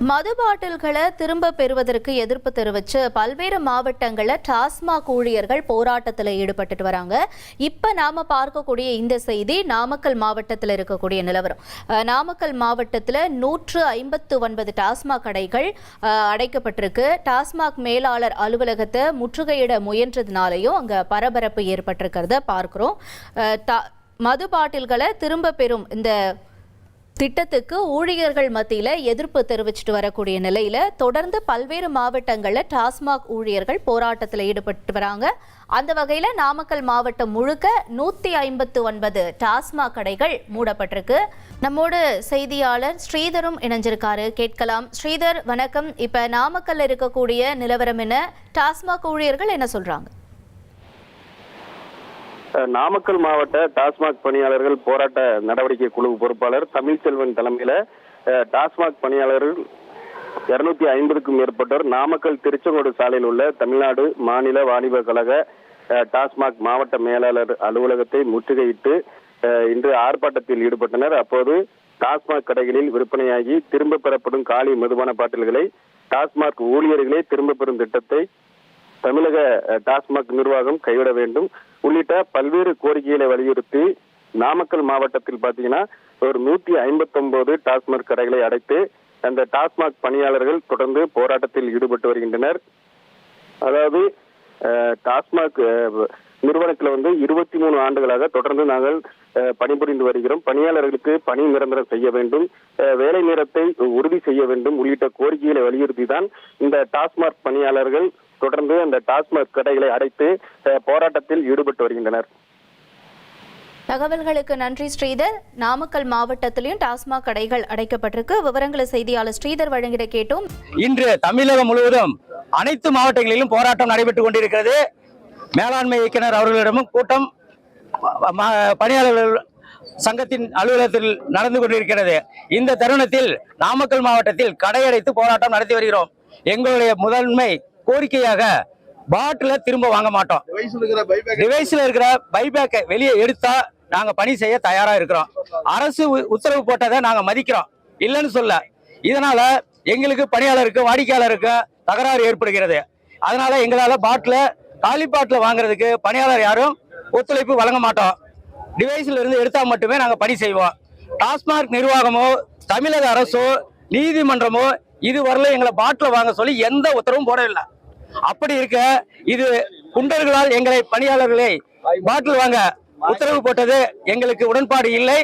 மது பாட்டில்களை திரும்ப பெறுவதற்கு எதிர்ப்பு தெரிவித்து பல்வேறு மாவட்டங்களில் டாஸ்மாக் ஊழியர்கள் போராட்டத்தில் ஈடுபட்டு வராங்க. இப்போ நாம பார்க்கக்கூடிய இந்த செய்தி நாமக்கல் மாவட்டத்தில் இருக்கக்கூடிய நிலவரம். நாமக்கல் மாவட்டத்தில் 159 டாஸ்மாக் கடைகள் அடைக்கப்பட்டிருக்கு. டாஸ்மாக் மேலாளர் அலுவலகத்தை முற்றுகையிட முயன்றதுனாலையும் அங்கே பரபரப்பு ஏற்பட்டிருக்கிறத பார்க்கிறோம். மது பாட்டில்களை திரும்ப பெறும் இந்த திட்டத்துக்கு ஊழியர்கள் மத்தியில் எதிர்ப்பு தெரிவிச்சுட்டு வரக்கூடிய நிலையில தொடர்ந்து பல்வேறு மாவட்டங்களில் டாஸ்மாக் ஊழியர்கள் போராட்டத்தில் ஈடுபட்டு வராங்க. அந்த வகையில நாமக்கல் மாவட்டம் முழுக்க 159 டாஸ்மாக் கடைகள் மூடப்பட்டிருக்கு. நம்மோடு செய்தியாளர் ஸ்ரீதரும் இணைஞ்சிருக்காரு, கேட்கலாம். ஸ்ரீதர் வணக்கம். இப்ப நாமக்கல்ல இருக்கக்கூடிய நிலவரம் என்ன? டாஸ்மாக் ஊழியர்கள் என்ன சொல்றாங்க? நாமக்கல் மாவட்ட டாஸ்மாக் பணியாளர்கள் போராட்ட நடவடிக்கை குழு பொறுப்பாளர் தமிழ்ச்செல்வன் தலைமையில டாஸ்மாக் பணியாளர்கள் 250க்கும் மேற்பட்டோர் நாமக்கல் திருச்செங்கோடு சாலையில் உள்ள தமிழ்நாடு மாநில வாணிப கழக டாஸ்மாக் மாவட்ட மேலாளர் அலுவலகத்தை முற்றுகையிட்டு இன்று ஆர்ப்பாட்டத்தில் ஈடுபட்டனர். அப்போது டாஸ்மாக் கடைகளில் விற்பனையாகி திரும்ப பெறப்படும் காலி மதுபான பாட்டில்களை டாஸ்மாக் ஊழியர்களே திரும்ப பெறும் திட்டத்தை தமிழக டாஸ்மாக் நிர்வாகம் கைவிட வேண்டும் உள்ளிட்ட பல்வேறு கோரிக்கைகளை வலியுறுத்தி நாமக்கல் மாவட்டத்தில் பாத்தீங்கன்னா ஒரு 159 டாஸ்மாக் கடைகளை அடைத்து அந்த டாஸ்மாக் பணியாளர்கள் தொடர்ந்து போராட்டத்தில் ஈடுபட்டு வருகின்றனர். அதாவது டாஸ்மாக் நிறுவனத்தில் 23 ஆண்டுகளாக தொடர்ந்து நாங்கள் பணிபுரிந்து வருகிறோம். பணியாளர்களுக்கு பணி நிரந்தரம் செய்ய வேண்டும், வேலை நேரத்தை உறுதி செய்ய வேண்டும் உள்ளிட்ட கோரிக்கைகளை வலியுறுத்தி தான் இந்த டாஸ்மாக் பணியாளர்கள் தொடர்ந்து அந்த டாஸ்மாக் கடைகளை அடைத்து போராட்டத்தில் ஈடுபட்டு வருகின்றனர். தகவல்களுக்கு நன்றி ஸ்ரீதர். நாமக்கல் மாவட்டத்திலும் டாஸ்மாக் கடைகள் அடைக்கப்பட்டிருக்கு. விவரங்களை செய்தியாளர் ஸ்ரீதர் வழங்கிட கேட்டோம். இன்று தமிழகம் முழுவதும் அனைத்து மாவட்டங்களிலும் போராட்டம் நடைபெற்றுக் கொண்டிருக்கிறது. மேலாண்மை இயக்குனர் அவர்களிடமும் கூட்டம் பணியாளர்கள் சங்கத்தின் அலுவலகத்தில் நடந்து கொண்டிருக்கிறது. இந்த தருணத்தில் நாமக்கல் மாவட்டத்தில் கடையடைத்து போராட்டம் நடத்தி வருகிறோம். எங்களுடைய முதன்மை கோரிக்கையாக பாட்டில திரும்ப வாங்க மாட்டோம். டிவைஸ்ல இருக்கிற பைபேக்கை வெளியே எடுத்தா நாங்க பணி செய்ய தயாரா இருக்கிறோம். அரசு உத்தரவு போட்டதை நாங்க மதிக்கிறோம், இல்லைன்னு சொல்ல. இதனால எங்களுக்கு பணியாளருக்கு வாடிக்கையாளருக்கு தகராறு ஏற்படுகிறது. அதனால எங்களால பாட்டில காலி பாட்டில வாங்குறதுக்கு பணியாளர் யாரும் ஒத்துழைப்பு வழங்க மாட்டோம். டிவைஸ்ல இருந்து எடுத்தா மட்டுமே நாங்க பணி செய்வோம். டாஸ்மாக் நிர்வாகமோ தமிழக அரசோ நீதிமன்றமோ இதுவரையில எங்களை பாட்டில வாங்க சொல்லி எந்த உத்தரவும் போடவில்லை. அப்படி இருக்க இது குண்டர்களால் எங்களை பணியாளர்களை பாட்டில் வாங்க உத்தரவு போட்டது எங்களுக்கு உடன்பாடு இல்லை.